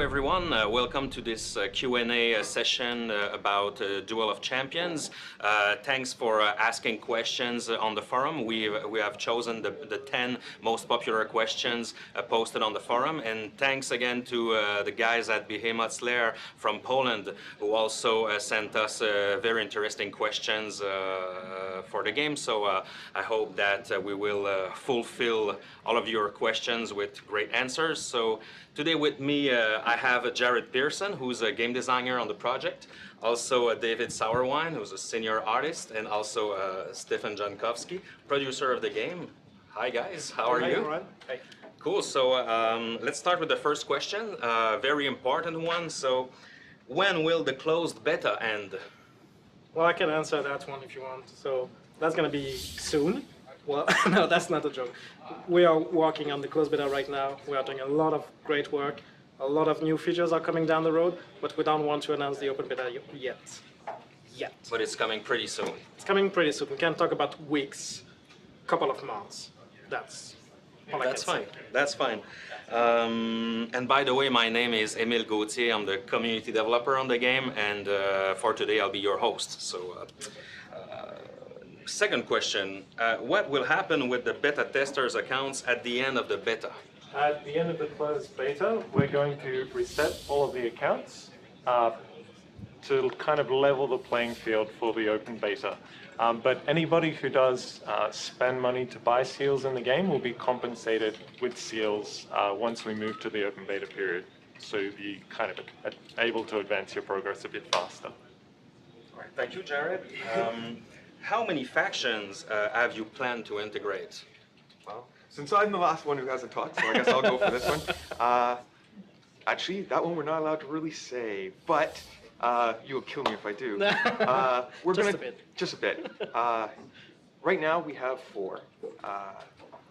everyone. Welcome to this Q&A session about Duel of Champions. Thanks for asking questions on the forum. We have chosen the 10 most popular questions posted on the forum. And thanks again to the guys at Behemoth's Lair from Poland who also sent us very interesting questions for the game. So I hope that we will fulfill all of your questions with great answers. So today with me, I have Jared Pearson, who's a game designer on the project. Also David Sauerwein, who's a senior artist, and also Stefan Jankowski, producer of the game. Hi guys, how are you? Hi. Cool, so let's start with the first question, very important one. So when will the closed beta end? Well, I can answer that one if you want. So that's going to be soon. Well, no, that's not a joke. We are working on the closed beta right now. We are doing a lot of great work. A lot of new features are coming down the road, but we don't want to announce the open beta yet. But it's coming pretty soon. It's coming pretty soon. We can talk about weeks, couple of months. That's all I can say. That's fine. And by the way, my name is Emile Gauthier. I'm the community developer on the game, and for today I'll be your host. So. Second question, what will happen with the beta testers' accounts at the end of the beta? At the end of the closed beta, we're going to reset all of the accounts to kind of level the playing field for the open beta. But anybody who does spend money to buy seals in the game will be compensated with seals once we move to the open beta period. So you'll be kind of able to advance your progress a bit faster. All right, thank you, Jared. How many factions have you planned to integrate? Well, since I'm the last one who hasn't talked, so I guess I'll go for this one. Actually, that one we're not allowed to really say, but you'll kill me if I do. Just a bit. Right now we have 4,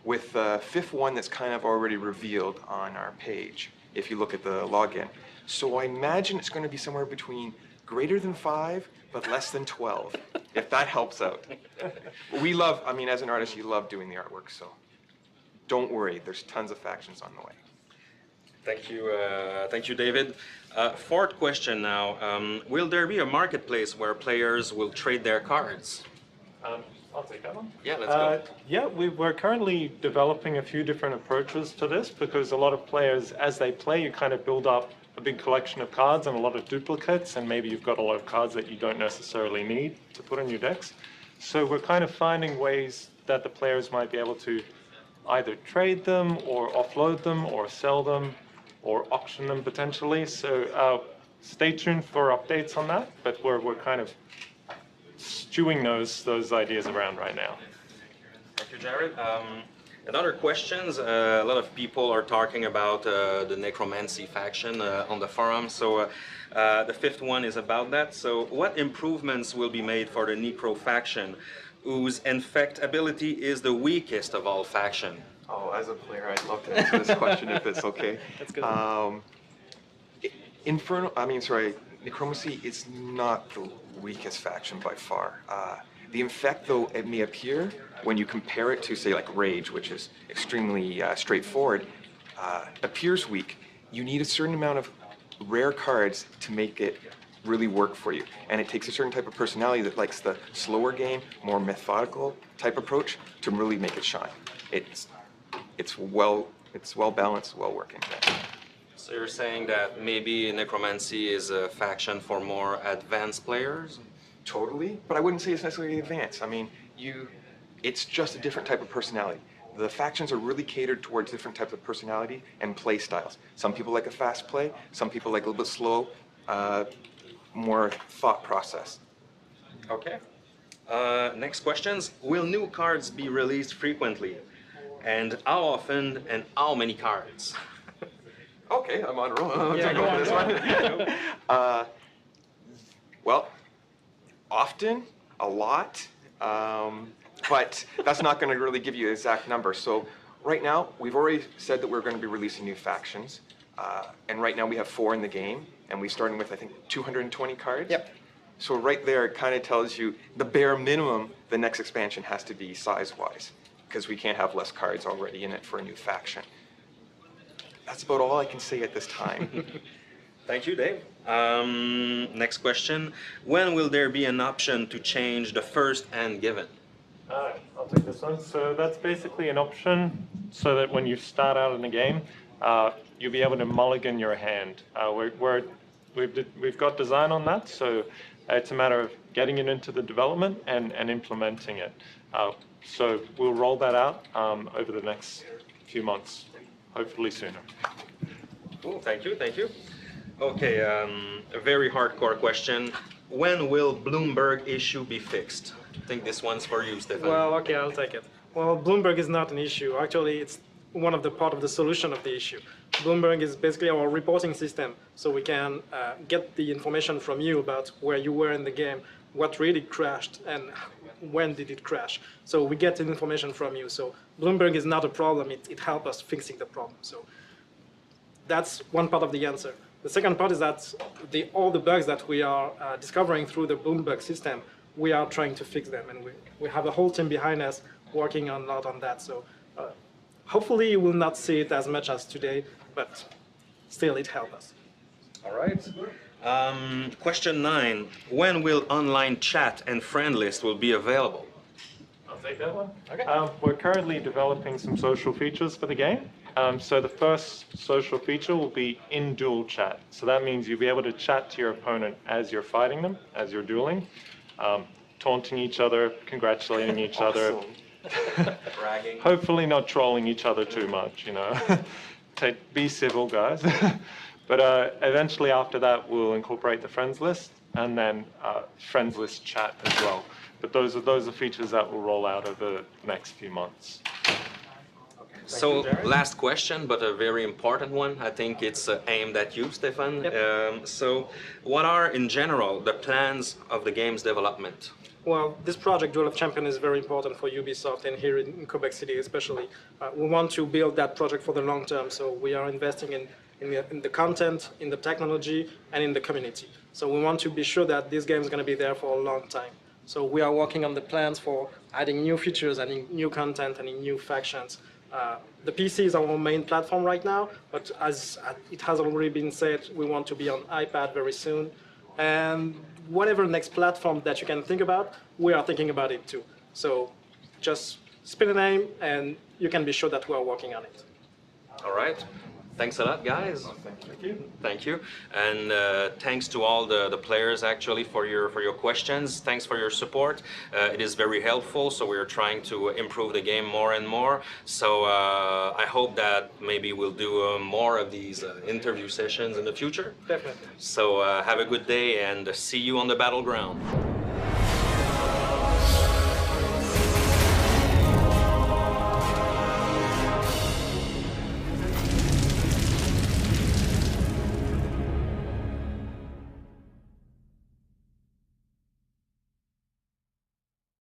with the 5th one that's kind of already revealed on our page, if you look at the login. So I imagine it's going to be somewhere between greater than 5, but less than 12, if that helps out. We love, I mean, as an artist, you love doing the artwork, so don't worry, there's tons of factions on the way. Thank you, David. Fourth question now, will there be a marketplace where players will trade their cards? I'll take that one. Yeah, let's go. Yeah, we're currently developing a few different approaches to this because a lot of players, as they play, you kind of build up a big collection of cards and a lot of duplicates, and maybe you've got a lot of cards that you don't necessarily need to put in your decks. So we're kind of finding ways that the players might be able to either trade them or offload them or sell them or auction them potentially. So stay tuned for updates on that, but we're kind of stewing those ideas around right now. Thank you, Jared. Another questions, a lot of people are talking about the necromancy faction on the forum, so the 5th one is about that. So what improvements will be made for the necro faction, whose infect ability is the weakest of all faction? Oh, as a player, I'd love to answer this question if it's okay. That's good. Necromancy is not the weakest faction by far. The infect, though it may appear, when you compare it to, say, like Rage, which is extremely straightforward, appears weak. You need a certain amount of rare cards to make it really work for you. And it takes a certain type of personality that likes the slower game, more methodical type approach to really make it shine. It's well balanced, well working. So you're saying that maybe necromancy is a faction for more advanced players? Totally, but I wouldn't say it's necessarily advanced. I mean, it's just a different type of personality. The factions are really catered towards different types of personality and play styles. Some people like a fast play, some people like a little bit slow, more thought process. Okay. Next questions. Will new cards be released frequently? And how often and how many cards? Okay, I'm on a roll. I'm gonna go for this one. Well, often, a lot, but that's not going to really give you an exact number. So right now, we've already said that we're going to be releasing new factions, and right now we have 4 in the game, and we're starting with, I think, 220 cards. Yep. So right there, it kind of tells you the bare minimum the next expansion has to be size-wise, because we can't have less cards already in it for a new faction. That's about all I can say at this time. Thank you, Dave. Next question. When will there be an option to change the first hand given? I'll take this one. So that's basically an option so that when you start out in the game, you'll be able to mulligan your hand. We've got design on that, so it's a matter of getting it into the development and implementing it. So we'll roll that out over the next few months, hopefully sooner. Cool, thank you, thank you. Okay, a very hardcore question. When will Bloomberg issue be fixed? I think this one's for you, Stefan. Well, okay, I'll take it. Well, Bloomberg is not an issue. Actually, it's one of the part of the solution of the issue. Bloomberg is basically our reporting system, so we can get the information from you about where you were in the game, what really crashed, and when did it crash. So we get the information from you. So Bloomberg is not a problem. It helps us fixing the problem. So that's one part of the answer. The second part is that all the bugs that we are discovering through the Bloomberg system, we are trying to fix them, and we have a whole team behind us working a lot on that. So hopefully you will not see it as much as today, but still it helps us. All right. Question 9. When will online chat and friend list will be available? I'll take that one. Okay. We're currently developing some social features for the game. So the first social feature will be in duel chat. So that means you'll be able to chat to your opponent as you're fighting them, as you're dueling, taunting each other, congratulating each other. Bragging. Hopefully not trolling each other too much, you know. Be civil, guys. But eventually after that, we'll incorporate the friends list and then friends list chat as well. But those are features that will roll out over the next few months. So last question, but a very important one. I think it's aimed at you, Stefan. Yep. So what are, in general, the plans of the game's development? Well, this project, Duel of Champions, is very important for Ubisoft and here in Quebec City especially. We want to build that project for the long term, so we are investing in the content, in the technology, and in the community. So we want to be sure that this game is going to be there for a long time. So we are working on the plans for adding new features, adding new content, and new factions. The PC is our main platform right now, but as it has already been said, we want to be on iPad very soon. And whatever next platform that you can think about, we are thinking about it too. So just spin a name and you can be sure that we are working on it. All right. Thanks a lot, guys. Thank you. Thank you. And thanks to all the players actually for your questions. Thanks for your support. It is very helpful. So we're trying to improve the game more and more. So I hope that maybe we'll do more of these interview sessions in the future. Definitely. So have a good day and see you on the battleground.